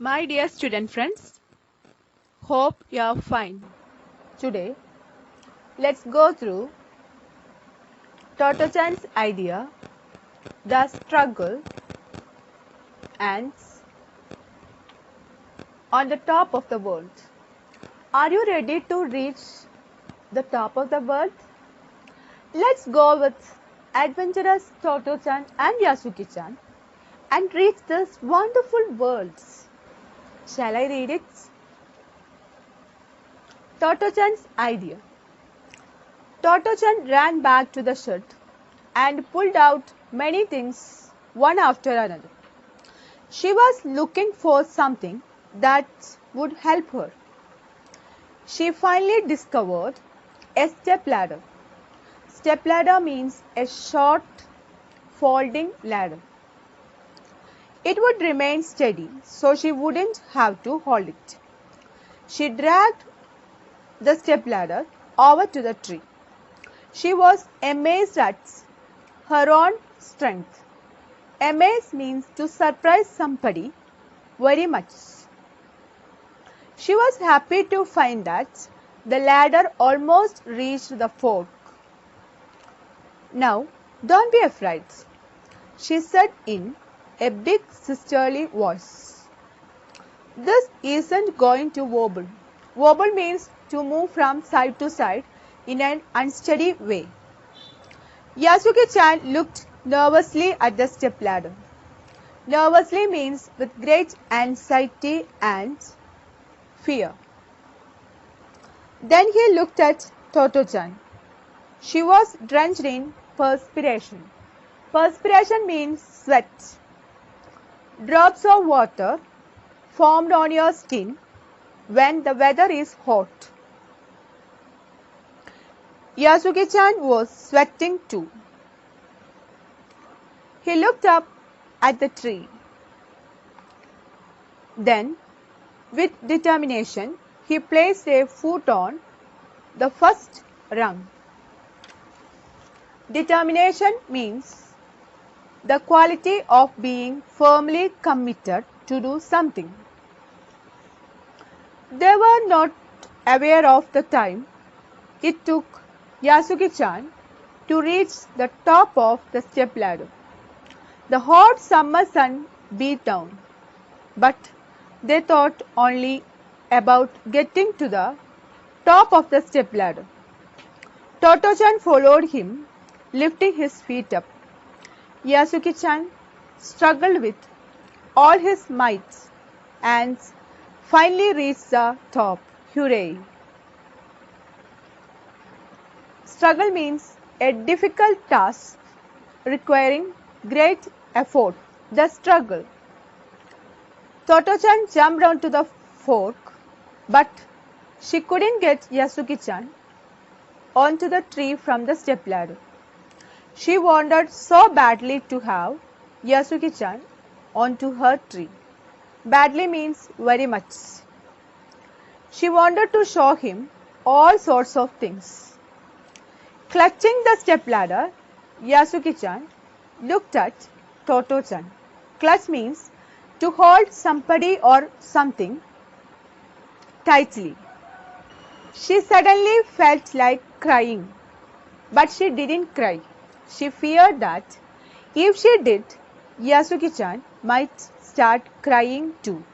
My dear student friends, hope you are fine. Today, let's go through Toto-chan's idea, the struggle ants on the top of the world. Are you ready to reach the top of the world? Let's go with adventurous Toto-chan and Yasuki-chan and reach this wonderful worlds. Shall I read it? Toto-chan's idea. Toto-chan ran back to the shed and pulled out many things one after another. She was looking for something that would help her. She finally discovered a stepladder. Stepladder means a short folding ladder. It would remain steady so she wouldn't have to hold it. She dragged the stepladder over to the tree. She was amazed at her own strength. Amaze means to surprise somebody very much. She was happy to find that the ladder almost reached the fork. Now, don't be afraid, she said in a big sisterly voice. This isn't going to wobble. Wobble means to move from side to side in an unsteady way. Yasuki-chan looked nervously at the stepladder. Nervously means with great anxiety and fear. Then he looked at Toto-chan. She was drenched in perspiration. Perspiration means sweat. Drops of water formed on your skin when the weather is hot. Yasuki-chan was sweating too. He looked up at the tree. Then, with determination, he placed a foot on the first rung. Determination means the quality of being firmly committed to do something. They were not aware of the time it took Yasuki-chan to reach the top of the stepladder. The hot summer sun beat down, but they thought only about getting to the top of the stepladder. Toto-chan followed him, lifting his feet up. Yasuki-chan struggled with all his might and finally reached the top. Hooray! Struggle means a difficult task requiring great effort. The struggle. Toto-chan jumped onto the fork, but she couldn't get Yasuki-chan onto the tree from the stepladder. She wanted so badly to have Yasuki-chan onto her tree. Badly means very much. She wanted to show him all sorts of things. Clutching the stepladder, Yasuki-chan looked at Toto-chan. Clutch means to hold somebody or something tightly. She suddenly felt like crying, but she didn't cry. She feared that if she did, Yasuki-chan might start crying too.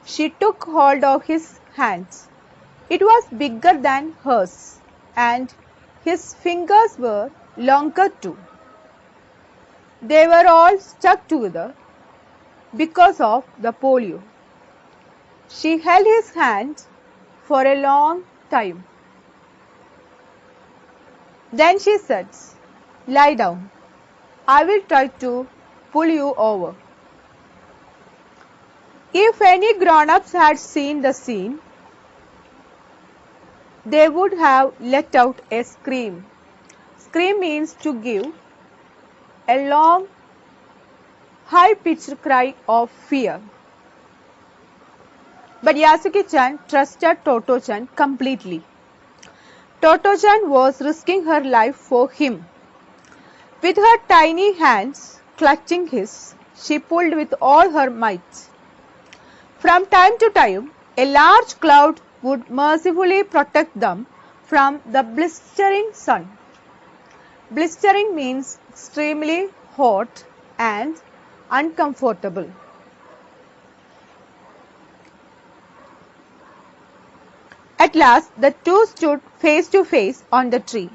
She took hold of his hands. It was bigger than hers, and his fingers were longer too. They were all stuck together because of the polio. She held his hand for a long time. Then she said, "Lie down. I will try to pull you over." If any grown-ups had seen the scene, they would have let out a scream. Scream means to give a long, high-pitched cry of fear. But Yasuki-chan trusted Toto-chan completely. Toto-chan was risking her life for him. With her tiny hands clutching his, she pulled with all her might. From time to time, a large cloud would mercifully protect them from the blistering sun. Blistering means extremely hot and uncomfortable. At last, the two stood face to face on the tree.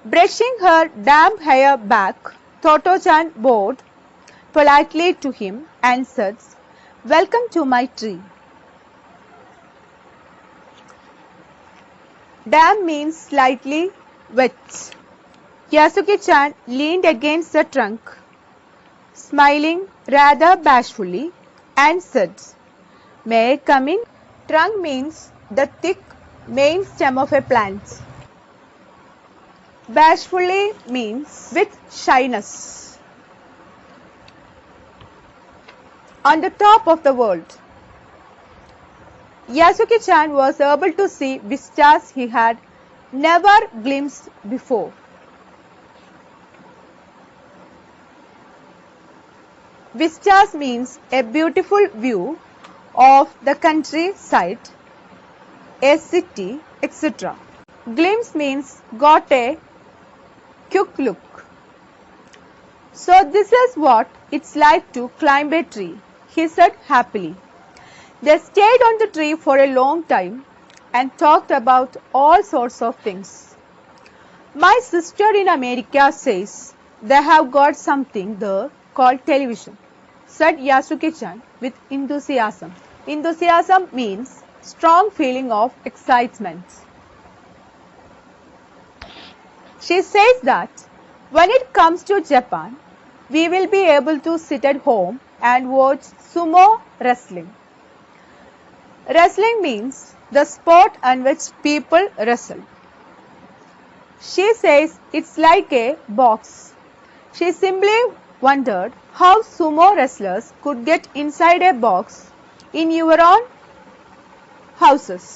Brushing her damp hair back, Toto-chan bowed politely to him and said, "Welcome to my tree." Damp means slightly wet. Yasuki-chan leaned against the trunk, smiling rather bashfully, and said, "May I come in?" Trunk means the thick main stem of a plant. Bashfully means with shyness. On the top of the world. Yasuki-chan was able to see vistas he had never glimpsed before. Vistas means a beautiful view of the countryside, a city, etc. Glimpse means got a quick look. "So this is what it's like to climb a tree," he said happily. They stayed on the tree for a long time and talked about all sorts of things. "My sister in America says they have got something there called television," said Yasuki-chan with enthusiasm. Enthusiasm means strong feeling of excitement. She says that when it comes to Japan, we will be able to sit at home and watch sumo wrestling. Wrestling means the sport on which people wrestle. She says it's like a box. She simply wondered how sumo wrestlers could get inside a box in your own houses.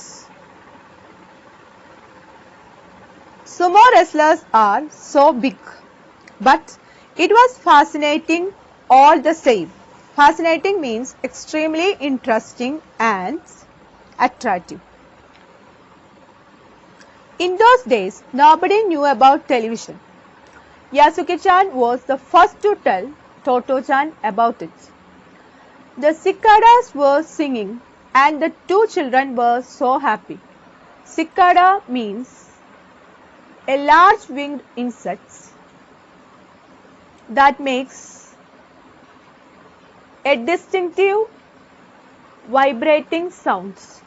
Sumo wrestlers are so big, but it was fascinating all the same. Fascinating means extremely interesting and attractive. In those days, nobody knew about television. Yasuki-chan was the first to tell Toto-chan about it. The cicadas were singing and the two children were so happy. Cicada means a large winged insect that makes a distinctive vibrating sounds.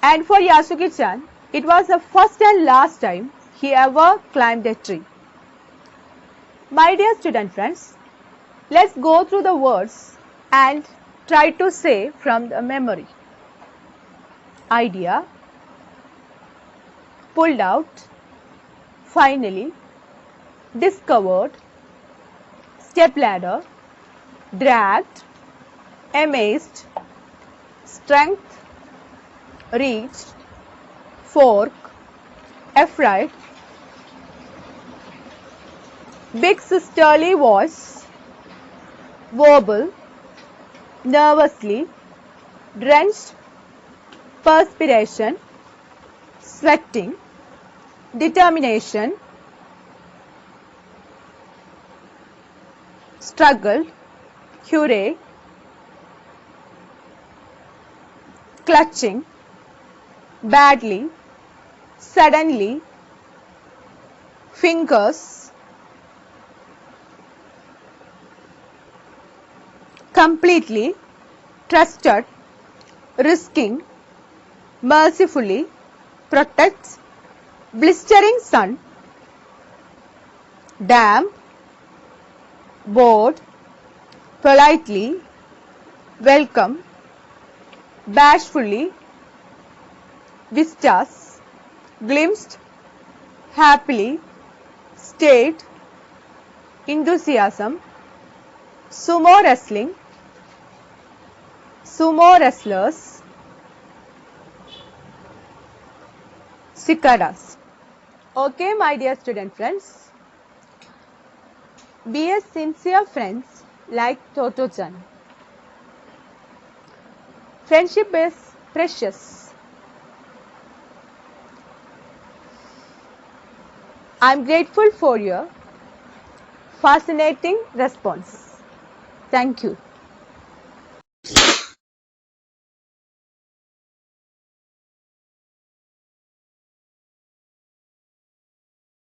And for Yasuki-chan, it was the first and last time he ever climbed a tree. My dear student friends, let's go through the words and try to say from the memory. Idea, pulled out, finally, discovered, stepladder, dragged, amazed, strength, reached, fork, afraid, big sisterly voice, verbal, nervously, drenched, perspiration, sweating, determination, struggle, hurry, clutching, badly, suddenly, fingers, completely, trusted, risking, mercifully, protects, blistering sun, damp, bored, politely, welcome, bashfully, vistas, glimpsed, happily, stayed, enthusiasm, sumo wrestling, sumo wrestlers, cicadas. Okay, my dear student friends, be a sincere friends like Toto-chan. Friendship is precious. I'm grateful for your fascinating response. Thank you.